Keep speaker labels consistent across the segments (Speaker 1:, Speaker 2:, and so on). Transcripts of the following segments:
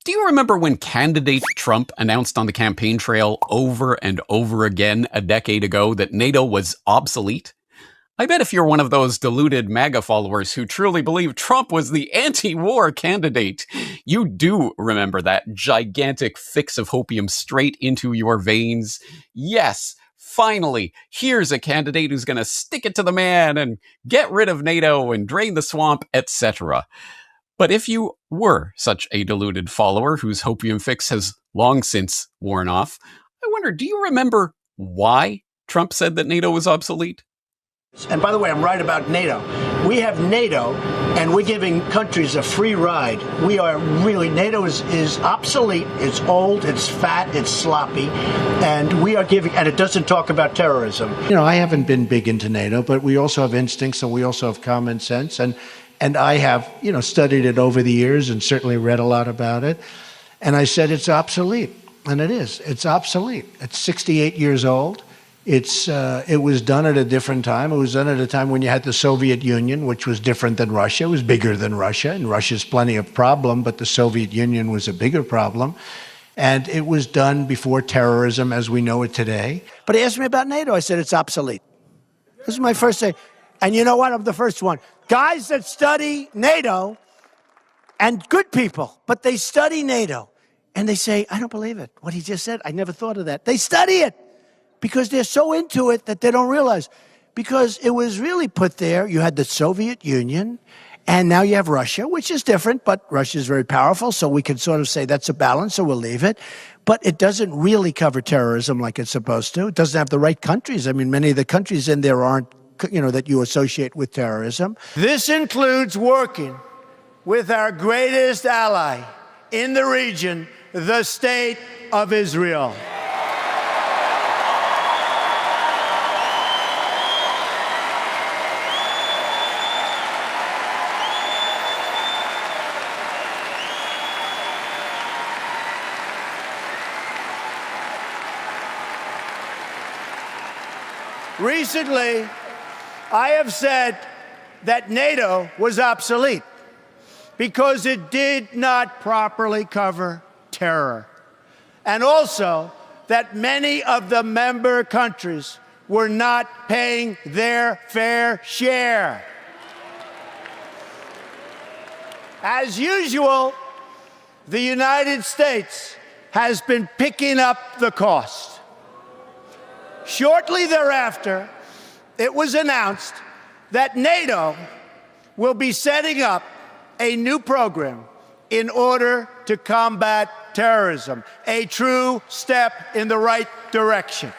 Speaker 1: Do you remember when candidate Trump announced on the campaign trail over and over again a decade ago that NATO was obsolete? I bet if you're one of those deluded MAGA followers who truly believe Trump was the anti-war candidate, you do remember that gigantic fix of hopium straight into your veins. Yes, finally, here's a candidate who's going to stick it to the man and get rid of NATO and drain the swamp, etc. But if you were such a deluded follower whose hopium fix has long since worn off, I wonder, do you remember why Trump said that NATO was obsolete?
Speaker 2: And by the way, I'm right about NATO. We have NATO, and we're giving countries a free ride. We are really, NATO is obsolete, it's old, it's fat, it's sloppy, and we are giving, and it doesn't talk about terrorism. I haven't been big into NATO, but we also have instincts and we also have common sense. And I have, studied it over the years and certainly read a lot about it. And I said it's obsolete, and it is. It's obsolete. It's 68 years old. It was done at a different time. It was done at a time when you had the Soviet Union, which was different than Russia. It was bigger than Russia, and Russia's plenty of problem, but the Soviet Union was a bigger problem. And it was done before terrorism as we know it today. But he asked me about NATO. I said it's obsolete. This is my first say. And you know what? I'm the first one. Guys that study NATO, and good people, but they study NATO, and they say, I don't believe it. What he just said, I never thought of that. They study it. Because they're so into it that they don't realize. Because it was really put there. You had the Soviet Union, and now you have Russia, which is different, but Russia is very powerful, so we can sort of say that's a balance, so we'll leave it. But it doesn't really cover terrorism like it's supposed to. It doesn't have the right countries. I mean, many of the countries in there aren't, that you associate with terrorism. This includes working with our greatest ally in the region, the State of Israel. Recently, I have said that NATO was obsolete because it did not properly cover terror, and also that many of the member countries were not paying their fair share. As usual, the United States has been picking up the cost. Shortly thereafter, it was announced that NATO will be setting up a new program in order to combat terrorism, a true step in the right direction.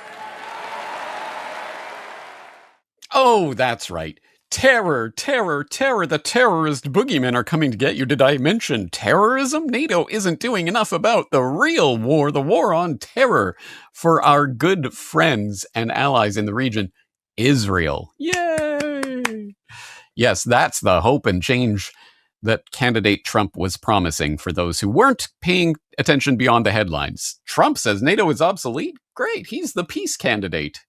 Speaker 1: Oh, that's right. Terror, terror, terror. The terrorist boogeymen are coming to get you. Did I mention terrorism? NATO isn't doing enough about the real war, the war on terror for our good friends and allies in the region, Israel. Yay! Yes, that's the hope and change that candidate Trump was promising for those who weren't paying attention beyond the headlines. Trump says NATO is obsolete? Great, he's the peace candidate.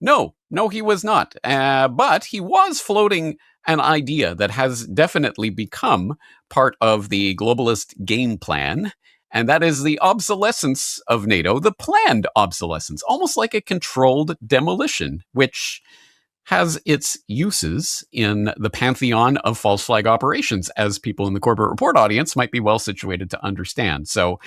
Speaker 1: No, he was not. But he was floating an idea that has definitely become part of the globalist game plan, and that is the obsolescence of NATO, the planned obsolescence, almost like a controlled demolition, which has its uses in the pantheon of false flag operations, as people in the Corbett Report audience might be well situated to understand. So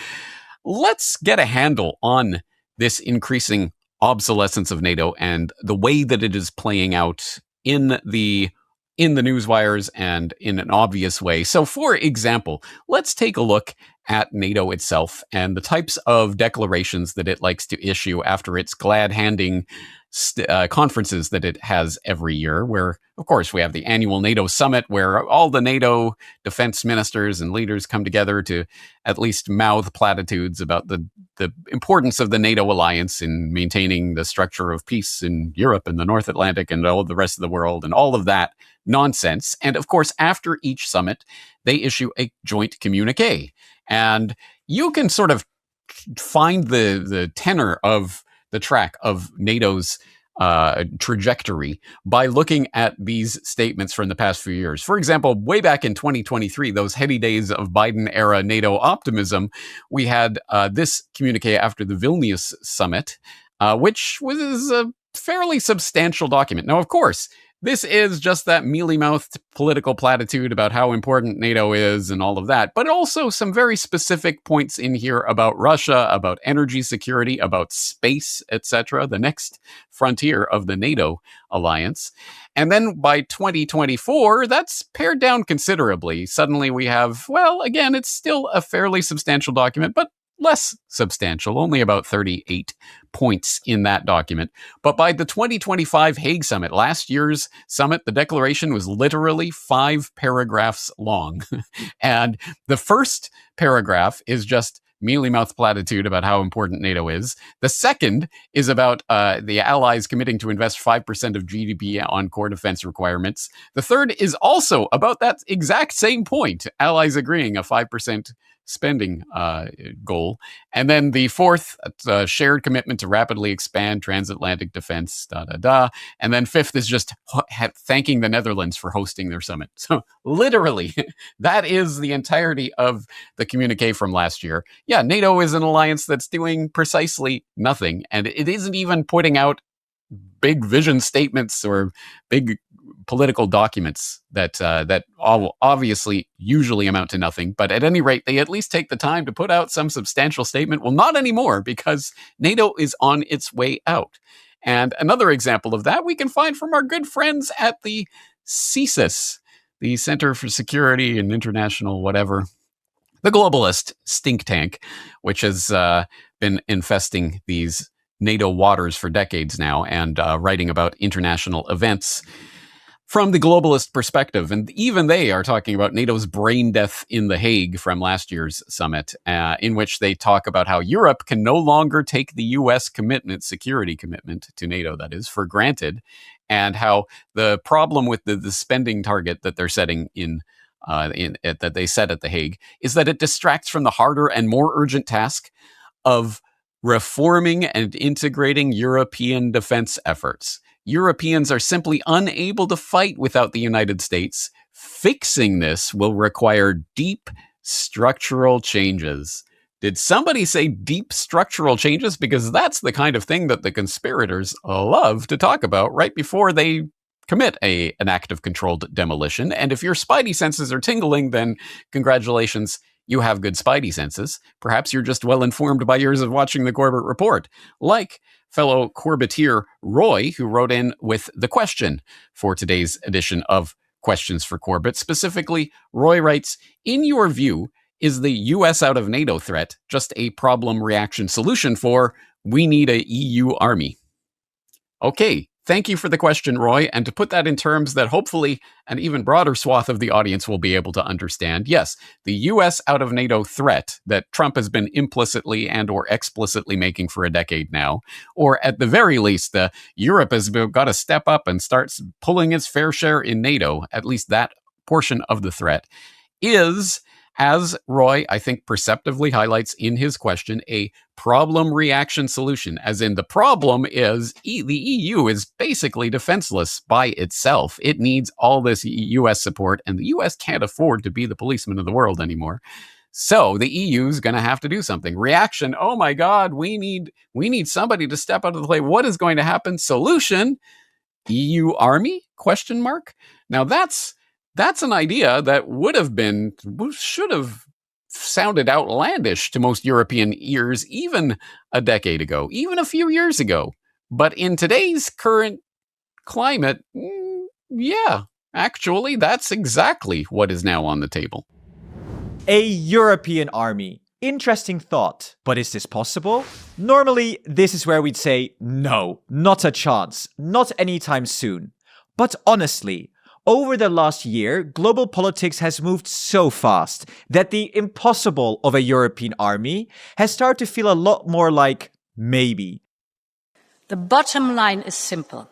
Speaker 1: let's get a handle on this increasing obsolescence of NATO and the way that it is playing out in the news wires and in an obvious way. So, for example, let's take a look at NATO itself and the types of declarations that it likes to issue after its glad-handing conferences that it has every year, where, of course, we have the annual NATO summit where all the NATO defense ministers and leaders come together to at least mouth platitudes about the importance of the NATO alliance in maintaining the structure of peace in Europe and the North Atlantic and all the rest of the world and all of that nonsense. And of course, after each summit, they issue a joint communique. And you can sort of find the tenor of the track of NATO's trajectory by looking at these statements from the past few years. For example, way back in 2023, those heady days of Biden-era NATO optimism, we had this communique after the Vilnius summit, which was a fairly substantial document. Now, of course, this is just that mealy-mouthed political platitude about how important NATO is and all of that, but also some very specific points in here about Russia, about energy security, about space, etc., the next frontier of the NATO alliance. And then by 2024, that's pared down considerably. Suddenly we have, well, again, it's still a fairly substantial document, but less substantial, only about 38 points in that document. But by the 2025 Hague Summit, last year's summit, the declaration was literally 5 paragraphs long. And the first paragraph is just mealy-mouthed platitude about how important NATO is. The second is about the allies committing to invest 5% of GDP on core defense requirements. The third is also about that exact same point, allies agreeing a 5% spending goal. And then the fourth, shared commitment to rapidly expand transatlantic defense, And then fifth is just thanking the Netherlands for hosting their summit. So literally, that is the entirety of the communique from last year. Yeah, NATO is an alliance that's doing precisely nothing. And it isn't even putting out big vision statements or big political documents that all obviously usually amount to nothing. But at any rate, they at least take the time to put out some substantial statement. Well, not anymore, because NATO is on its way out. And another example of that we can find from our good friends at the CSIS, the Center for Security and International whatever, the globalist think tank, which has been infesting these NATO waters for decades now and writing about international events from the globalist perspective. And even they are talking about NATO's brain death in The Hague from last year's summit, in which they talk about how Europe can no longer take the U.S. commitment, security commitment to NATO, that is, for granted, and how the problem with the spending target that they're setting that they set at The Hague is that it distracts from the harder and more urgent task of reforming and integrating European defense efforts. Europeans are simply unable to fight without the United States. Fixing this will require deep structural changes. Did somebody say deep structural changes? Because that's the kind of thing that the conspirators love to talk about right before they commit an act of controlled demolition. And if your spidey senses are tingling, then congratulations, you have good spidey senses. Perhaps you're just well informed by years of watching the Corbett Report, like fellow Corbettier Roy, who wrote in with the question for today's edition of Questions for Corbett. Specifically, Roy writes, in your view, is the U.S. out of NATO threat just a problem reaction solution for we need a EU army? Okay, thank you for the question, Roy. And to put that in terms that hopefully an even broader swath of the audience will be able to understand, yes, the U.S. out of NATO threat that Trump has been implicitly and or explicitly making for a decade now, or at the very least, Europe has got to step up and start pulling its fair share in NATO, at least that portion of the threat, is, as Roy, I think, perceptively highlights in his question, a problem reaction solution, as in the problem is the EU is basically defenseless by itself. It needs all this U.S. support, and the U.S. can't afford to be the policeman of the world anymore. So the EU is going to have to do something. Reaction, oh my God, we need somebody to step out of the play. What is going to happen? Solution, EU army? Question mark. Now that's an idea that should have sounded outlandish to most European ears even a decade ago, even a few years ago. But in today's current climate, yeah, actually, that's exactly what is now on the table.
Speaker 3: A European army. Interesting thought. But is this possible? Normally, this is where we'd say, no, not a chance, not anytime soon. But honestly, over the last year, global politics has moved so fast that the impossible of a European army has started to feel a lot more like maybe.
Speaker 4: The bottom line is simple.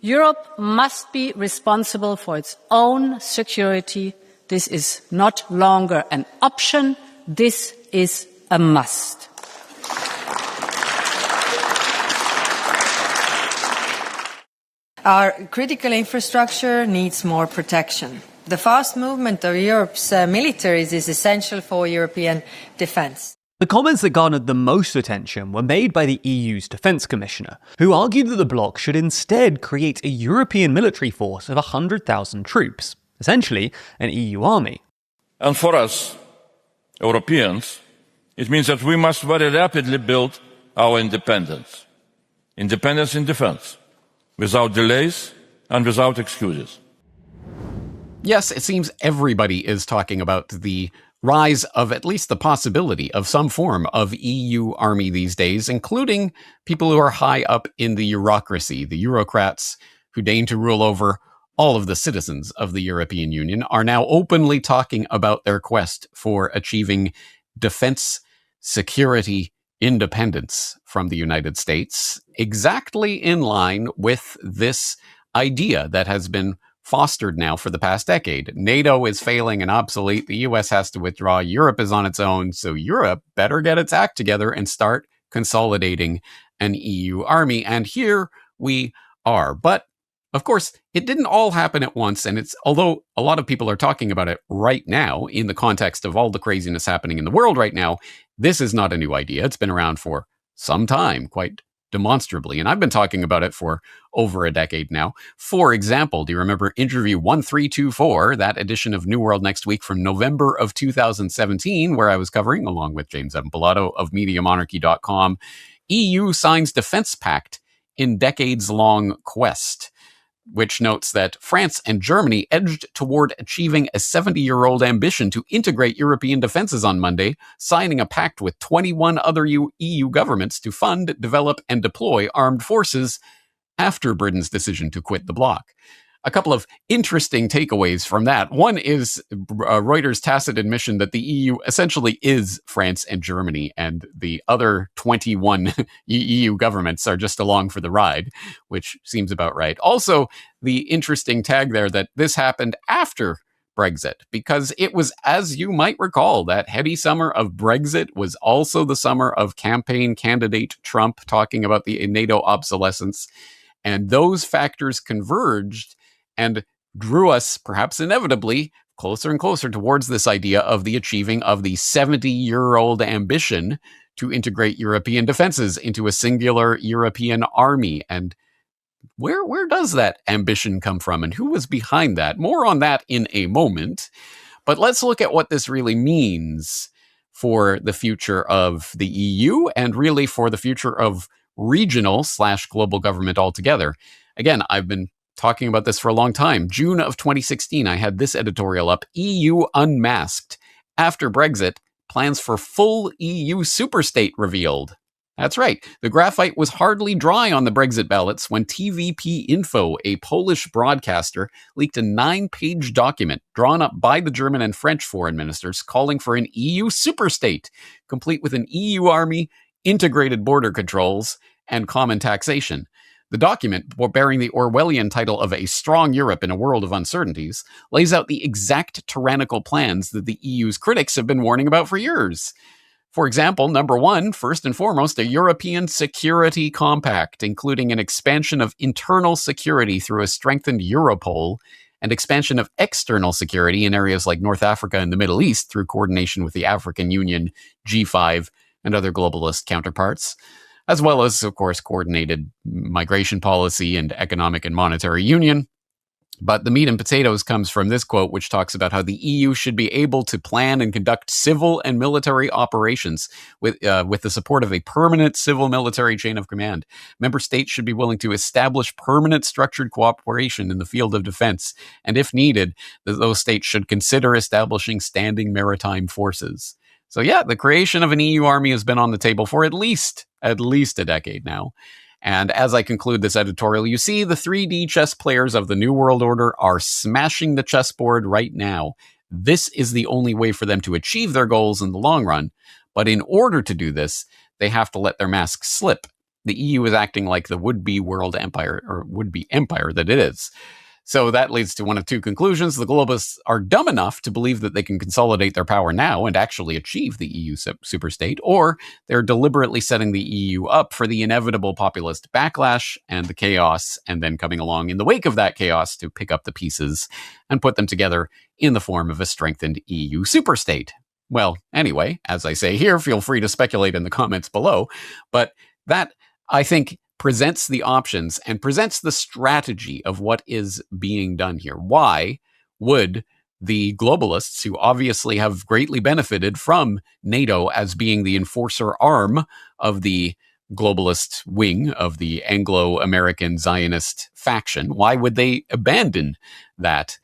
Speaker 4: Europe must be responsible for its own security. This is not longer an option. This is a must.
Speaker 5: Our critical infrastructure needs more protection. The fast movement of Europe's militaries is essential for European defence.
Speaker 6: The comments that garnered the most attention were made by the EU's Defence Commissioner, who argued that the bloc should instead create a European military force of 100,000 troops, essentially an EU army.
Speaker 7: And for us, Europeans, it means that we must very rapidly build our independence. Independence in defence, without delays and without excuses.
Speaker 1: Yes, it seems everybody is talking about the rise of at least the possibility of some form of EU army these days, including people who are high up in the bureaucracy. The Eurocrats, who deign to rule over all of the citizens of the European Union, are now openly talking about their quest for achieving defense, security, independence from the United States, exactly in line with this idea that has been fostered now for the past decade. NATO is failing and obsolete. The US has to withdraw. Europe is on its own. So Europe better get its act together and start consolidating an EU army. And here we are. But of course, it didn't all happen at once. And although a lot of people are talking about it right now in the context of all the craziness happening in the world right now, this is not a new idea. It's been around for some time, quite demonstrably. And I've been talking about it for over a decade now. For example, do you remember interview 1324, that edition of New World Next Week from November of 2017, where I was covering, along with James Evan Pilato of MediaMonarchy.com, EU signs defense pact in decades-long quest, which notes that France and Germany edged toward achieving a 70-year-old ambition to integrate European defenses on Monday, signing a pact with 21 other EU governments to fund, develop, and deploy armed forces after Britain's decision to quit the bloc. A couple of interesting takeaways from that. One is Reuters' tacit admission that the EU essentially is France and Germany, and the other 21 EU governments are just along for the ride, which seems about right. Also, the interesting tag there that this happened after Brexit, because it was, as you might recall, that heady summer of Brexit was also the summer of campaign candidate Trump talking about the NATO obsolescence, and those factors converged and drew us, perhaps inevitably, closer and closer towards this idea of the achieving of the 70-year-old ambition to integrate European defenses into a singular European army. And where does that ambition come from, and who was behind that? More on that in a moment. But let's look at what this really means for the future of the EU and really for the future of regional/global government altogether. Again, I've been talking about this for a long time. June of 2016, I had this editorial up, EU Unmasked. After Brexit, plans for full EU superstate revealed. That's right. The graphite was hardly dry on the Brexit ballots when TVP Info, a Polish broadcaster, leaked a 9-page document drawn up by the German and French foreign ministers calling for an EU superstate, complete with an EU army, integrated border controls, and common taxation. The document, bearing the Orwellian title of A Strong Europe in a World of Uncertainties, lays out the exact tyrannical plans that the EU's critics have been warning about for years. For example, number one, first and foremost, a European Security Compact, including an expansion of internal security through a strengthened Europol and expansion of external security in areas like North Africa and the Middle East through coordination with the African Union, G5, and other globalist counterparts, as well as, of course, coordinated migration policy and economic and monetary union. But the meat and potatoes comes from this quote, which talks about how the EU should be able to plan and conduct civil and military operations with the support of a permanent civil military chain of command. Member states should be willing to establish permanent structured cooperation in the field of defense. And if needed, those states should consider establishing standing maritime forces. So yeah, the creation of an EU army has been on the table for at least a decade now. And as I conclude this editorial, you see the 3D chess players of the New World Order are smashing the chessboard right now. This is the only way for them to achieve their goals in the long run. But in order to do this, they have to let their masks slip. The EU is acting like the would-be world empire, or would-be empire that it is. So that leads to one of two conclusions. The globalists are dumb enough to believe that they can consolidate their power now and actually achieve the EU superstate, or they're deliberately setting the EU up for the inevitable populist backlash and the chaos, and then coming along in the wake of that chaos to pick up the pieces and put them together in the form of a strengthened EU superstate. Well, anyway, as I say here, feel free to speculate in the comments below, but that, I think, presents the options and presents the strategy of what is being done here. Why would the globalists, who obviously have greatly benefited from NATO as being the enforcer arm of the globalist wing of the Anglo-American Zionist faction, why would they abandon that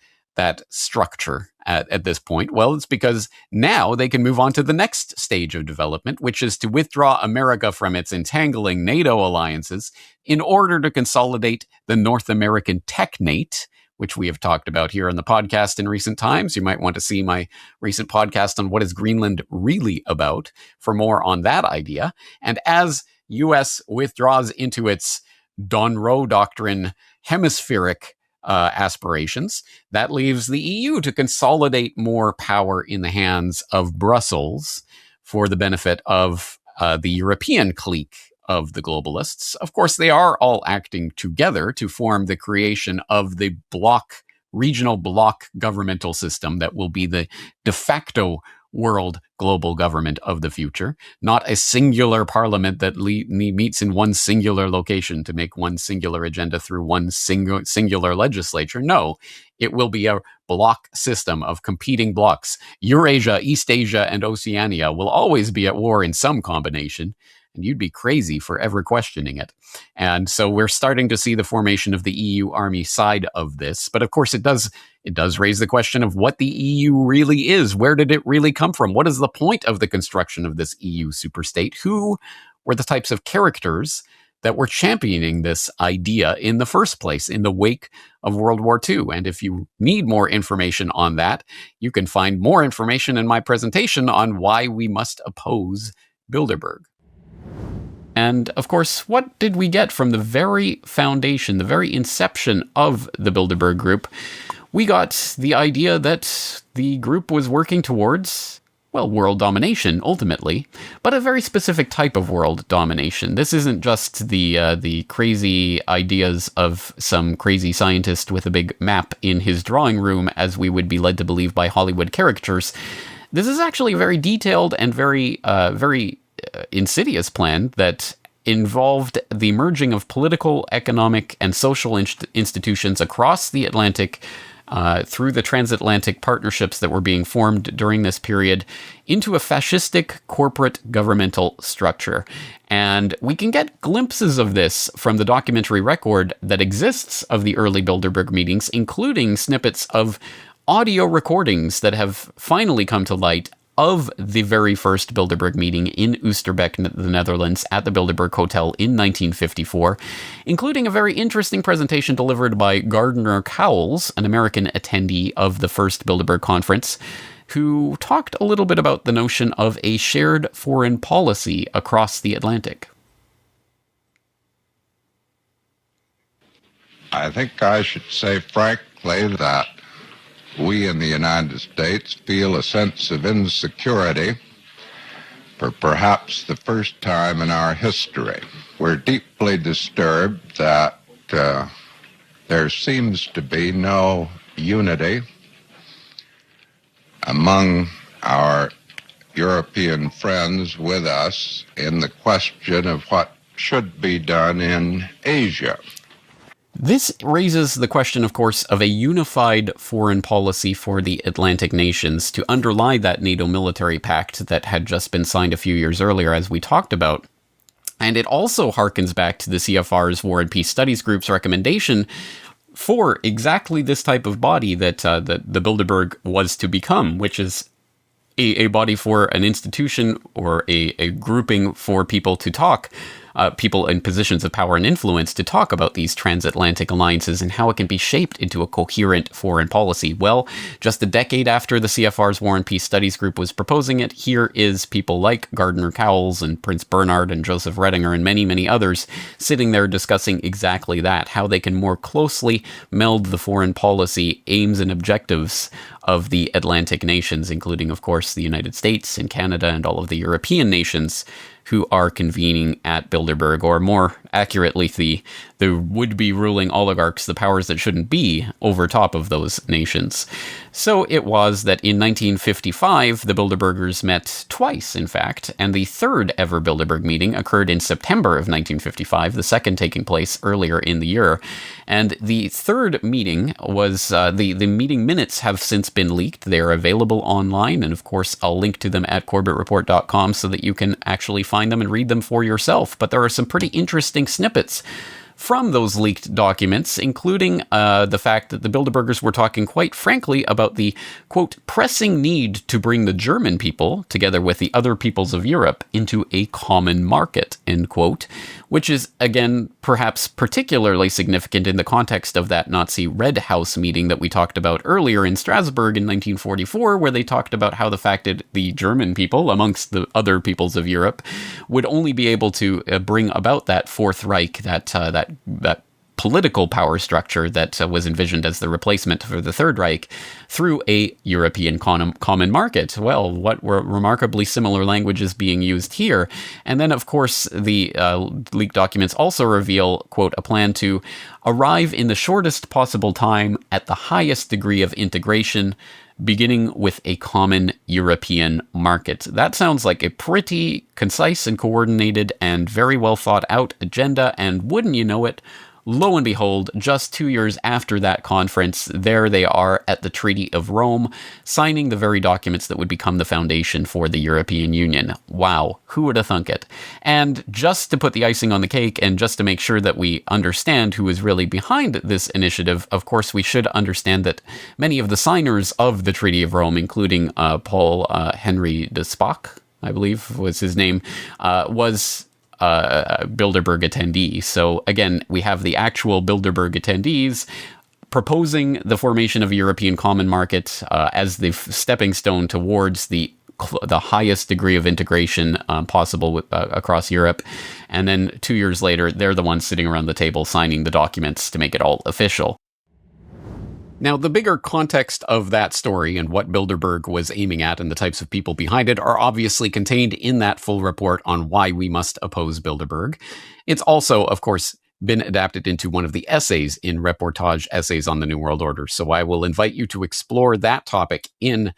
Speaker 1: structure at this point? Well, it's because now they can move on to the next stage of development, which is to withdraw America from its entangling NATO alliances in order to consolidate the North American technate, which we have talked about here on the podcast in recent times. You might want to see my recent podcast on what is Greenland really about for more on that idea. And as US withdraws into its Donroe Doctrine hemispheric aspirations, that leaves the EU to consolidate more power in the hands of Brussels for the benefit of the European clique of the globalists. Of course, they are all acting together to form the creation of the regional bloc governmental system that will be the de facto world global government of the future, not a singular parliament that meets in one singular location to make one singular agenda through one singular legislature. No, it will be a bloc system of competing blocs. Eurasia, East Asia, and Oceania will always be at war in some combination, and you'd be crazy for ever questioning it. And so we're starting to see the formation of the EU army side of this. But of course, it does raise the question of what the EU really is. Where did it really come from? What is the point of the construction of this EU superstate? Who were the types of characters that were championing this idea in the first place in the wake of World War II? And if you need more information on that, you can find more information in my presentation on why we must oppose Bilderberg. And of course, what did we get from the very foundation, the very inception of the Bilderberg Group? We got the idea that the group was working towards, well, world domination, ultimately, but a very specific type of world domination. This isn't just the crazy ideas of some crazy scientist with a big map in his drawing room, as we would be led to believe by Hollywood caricatures. This is actually a very detailed and very insidious plan that involved the merging of political, economic, and social institutions across the Atlantic through the transatlantic partnerships that were being formed during this period into a fascistic corporate governmental structure. And we can get glimpses of this from the documentary record that exists of the early Bilderberg meetings, including snippets of audio recordings that have finally come to light of the very first Bilderberg meeting in Oosterbeek, the Netherlands, at the Bilderberg Hotel in 1954, including a very interesting presentation delivered by Gardner Cowles, an American attendee of the first Bilderberg conference, who talked a little bit about the notion of a shared foreign policy across the Atlantic.
Speaker 8: I think I should say frankly that we in the United States feel a sense of insecurity for perhaps the first time in our history. We're deeply disturbed that there seems to be no unity among our European friends with us in the question of what should be done in Asia.
Speaker 1: This raises the question, of course, of a unified foreign policy for the Atlantic nations to underlie that NATO military pact that had just been signed a few years earlier, as we talked about. And it also harkens back to the CFR's War and Peace Studies Group's recommendation for exactly this type of body that the Bilderberg was to become, which is a body for an institution or a grouping for people to talk people in positions of power and influence to talk about these transatlantic alliances and how it can be shaped into a coherent foreign policy. Well, just a decade after the CFR's War and Peace Studies Group was proposing it, here is people like Gardner Cowles and Prince Bernhard and Joseph Redinger and many, many others sitting there discussing exactly that, how they can more closely meld the foreign policy aims and objectives of the Atlantic nations, including, of course, the United States and Canada and all of the European nations who are convening at Bilderberg, or more accurately, the would-be ruling oligarchs, the powers that shouldn't be, over top of those nations. So it was that in 1955, the Bilderbergers met twice, in fact, and the third ever Bilderberg meeting occurred in September of 1955, the second taking place earlier in the year. And the third meeting was, the meeting minutes have since been leaked. They are available online, and of course, I'll link to them at corbettreport.com so that you can actually find them and read them for yourself. But there are some pretty interesting snippets from those leaked documents, including the fact that the Bilderbergers were talking quite frankly about the, quote, pressing need to bring the German people, together with the other peoples of Europe, into a common market, end quote, which is, again, perhaps particularly significant in the context of that Nazi Red House meeting that we talked about earlier in Strasbourg in 1944, where they talked about how the fact that the German people, amongst the other peoples of Europe, would only be able to bring about that Fourth Reich, that political power structure that was envisioned as the replacement for the Third Reich, through a European common market. Well, what were remarkably similar languages being used here? And then, of course, the leaked documents also reveal, quote, a plan to arrive in the shortest possible time at the highest degree of integration, beginning with a common European market. That sounds like a pretty concise and coordinated and very well thought out agenda, and wouldn't you know it, lo and behold, just 2 years after that conference, there they are at the Treaty of Rome, signing the very documents that would become the foundation for the European Union. Wow, who would have thunk it? And just to put the icing on the cake, and just to make sure that we understand who is really behind this initiative, of course, we should understand that many of the signers of the Treaty of Rome, including Paul Henry de Spaak, I believe was his name, was Bilderberg attendee. So again, we have the actual Bilderberg attendees proposing the formation of a European common market as the stepping stone towards the highest degree of integration possible across Europe. And then 2 years later, they're the ones sitting around the table signing the documents to make it all official. Now, the bigger context of that story and what Bilderberg was aiming at and the types of people behind it are obviously contained in that full report on why we must oppose Bilderberg. It's also, of course, been adapted into one of the essays in Reportage Essays on the New World Order. So I will invite you to explore that topic in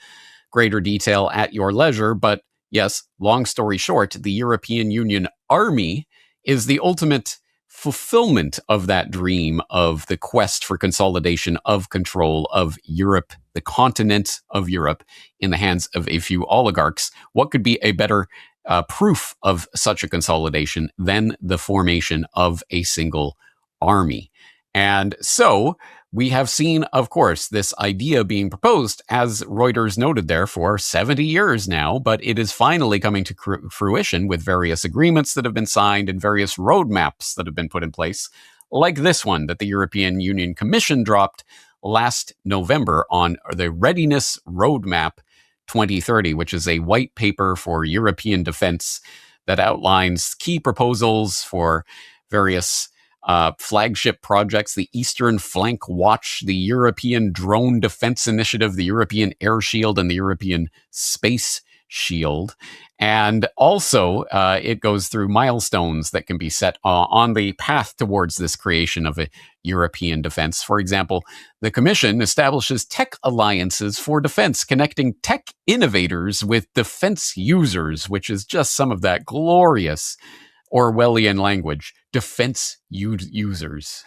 Speaker 1: greater detail at your leisure. But yes, long story short, the European Union Army is the ultimate fulfillment of that dream of the quest for consolidation of control of Europe, the continent of Europe, in the hands of a few oligarchs. What could be a better proof of such a consolidation than the formation of a single army? And so we have seen, of course, this idea being proposed, as Reuters noted there, for 70 years now, but it is finally coming to fruition with various agreements that have been signed and various roadmaps that have been put in place, like this one that the European Union Commission dropped last November on the Readiness Roadmap 2030, which is a white paper for European defense that outlines key proposals for various flagship projects, the Eastern Flank Watch, the European Drone Defense Initiative, the European Air Shield, and the European Space Shield. And also, it goes through milestones that can be set on the path towards this creation of a European defense. For example, the Commission establishes tech alliances for defense, connecting tech innovators with defense users, which is just some of that glorious Orwellian language, defense users.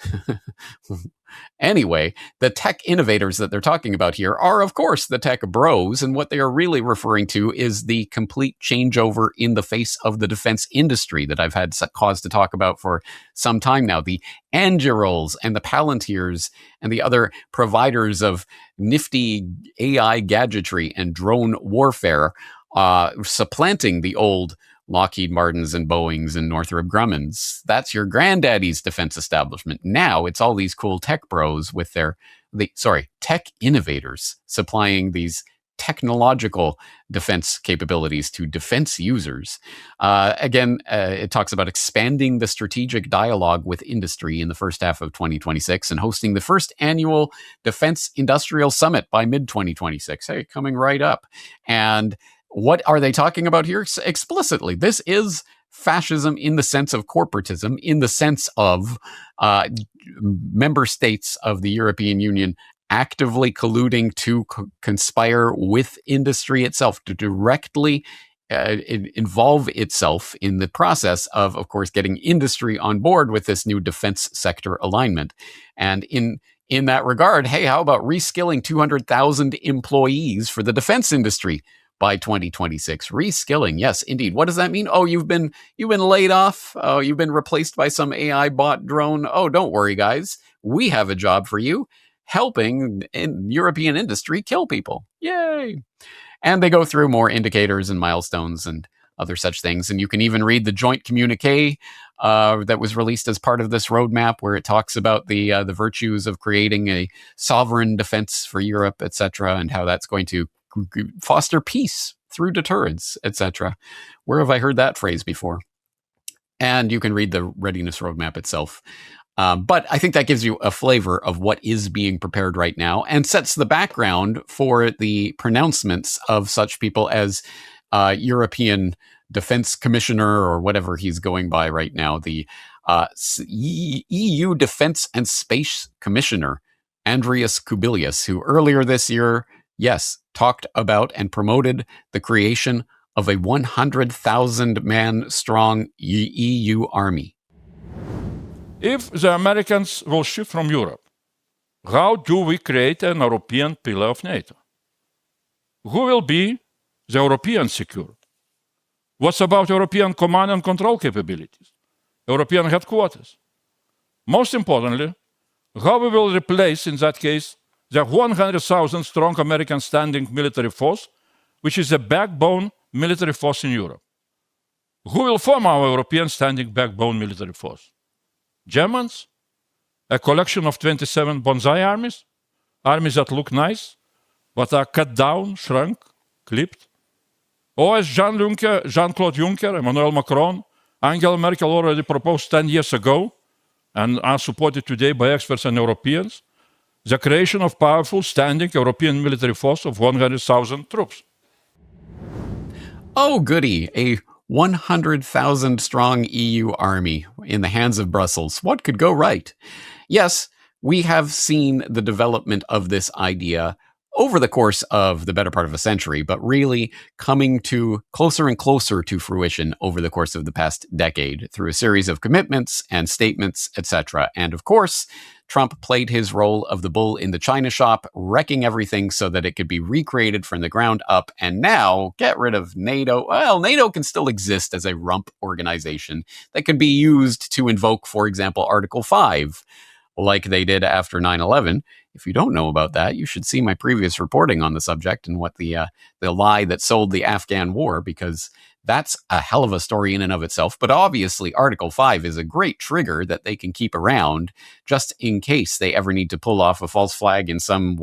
Speaker 1: Anyway, the tech innovators that they're talking about here are, of course, the tech bros, and what they are really referring to is the complete changeover in the face of the defense industry that I've had cause to talk about for some time now. The Andurils and the Palantirs and the other providers of nifty AI gadgetry and drone warfare supplanting the old Lockheed Martins and Boeings and Northrop Grummons. That's your granddaddy's defense establishment. Now it's all these cool tech bros with tech innovators supplying these technological defense capabilities to defense users. It talks about expanding the strategic dialogue with industry in the first half of 2026 and hosting the first annual Defense Industrial Summit by mid-2026. Hey, coming right up. And what are they talking about here? Explicitly, this is fascism in the sense of corporatism, in the sense of member states of the European Union actively colluding to conspire with industry itself to directly involve itself in the process of course, getting industry on board with this new defense sector alignment. And in that regard, hey, how about reskilling 200,000 employees for the defense industry by 2026? Reskilling, yes, indeed. What does that mean? Oh, you've been laid off. Oh, you've been replaced by some AI bot drone. Oh, don't worry, guys. We have a job for you, helping European industry kill people. Yay! And they go through more indicators and milestones and other such things. And you can even read the joint communique that was released as part of this roadmap, where it talks about the virtues of creating a sovereign defense for Europe, etc., and how that's going to foster peace through deterrence, etc. Where have I heard that phrase before? And you can read the readiness roadmap itself. But I think that gives you a flavor of what is being prepared right now and sets the background for the pronouncements of such people as European Defense Commissioner, or whatever he's going by right now, the EU Defense and Space Commissioner, Andrius Kubilius, who earlier this year, yes, talked about and promoted the creation of a 100,000 man strong EU army.
Speaker 7: If the Americans will shift from Europe, how do we create an European pillar of NATO? Who will be the European secure? What's about European command and control capabilities? European headquarters? Most importantly, how we will replace, in that case, the 100,000 strong American standing military force, which is the backbone military force in Europe. Who will form our European standing backbone military force? Germans? A collection of 27 bonsai armies? Armies that look nice, but are cut down, shrunk, clipped? Or as Jean-Claude Juncker, Emmanuel Macron, Angela Merkel already proposed 10 years ago, and are supported today by experts and Europeans, the creation of powerful standing European military force of 100,000 troops.
Speaker 1: Oh, goody. A 100,000 strong EU army in the hands of Brussels. What could go right? Yes, we have seen the development of this idea over the course of the better part of a century, but really coming to closer and closer to fruition over the course of the past decade through a series of commitments and statements, etc. And of course, Trump played his role of the bull in the china shop, wrecking everything so that it could be recreated from the ground up. And now, get rid of NATO. Well, NATO can still exist as a rump organization that can be used to invoke, for example, Article 5, like they did after 9/11. If you don't know about that, you should see my previous reporting on the subject and what the lie that sold the Afghan war, because that's a hell of a story in and of itself. But obviously, Article 5 is a great trigger that they can keep around just in case they ever need to pull off a false flag in some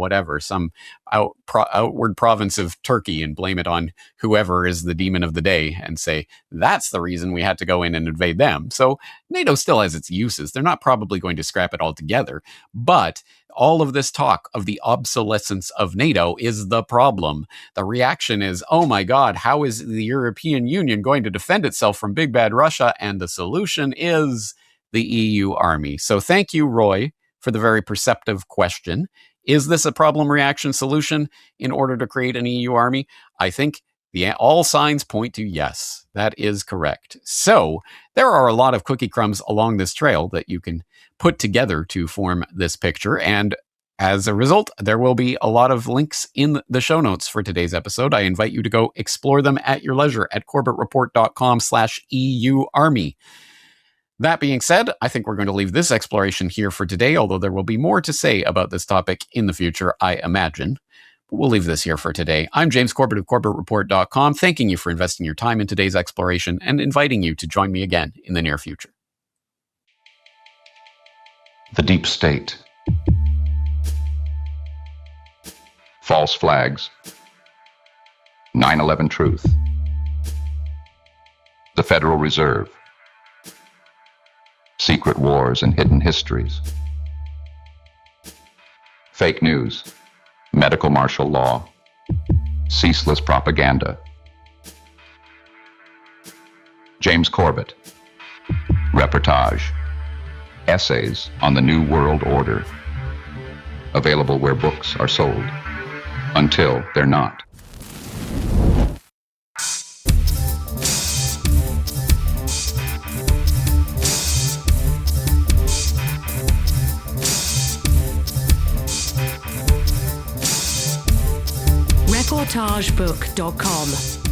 Speaker 1: outward province of Turkey and blame it on whoever is the demon of the day and say, that's the reason we had to go in and invade them. So NATO still has its uses. They're not probably going to scrap it altogether. But all of this talk of the obsolescence of NATO is the problem. The reaction is, oh my God, how is the European Union going to defend itself from big bad Russia? And the solution is the EU army. So thank you, Roy, for the very perceptive question. Is this a problem reaction solution in order to create an EU army? I think all signs point to yes, that is correct. So there are a lot of cookie crumbs along this trail that you can put together to form this picture. And as a result, there will be a lot of links in the show notes for today's episode. I invite you to go explore them at your leisure at corbettreport.com/EU army. That being said, I think we're going to leave this exploration here for today, although there will be more to say about this topic in the future, I imagine. But we'll leave this here for today. I'm James Corbett of CorbettReport.com, thanking you for investing your time in today's exploration and inviting you to join me again in the near future.
Speaker 9: The Deep State. False Flags. 9/11 Truth. The Federal Reserve. Secret Wars and Hidden Histories. Fake News. Medical Martial Law. Ceaseless Propaganda. James Corbett. Reportage. Essays on the New World Order. Available where books are sold. Until they're not.
Speaker 10: Reportagebook.com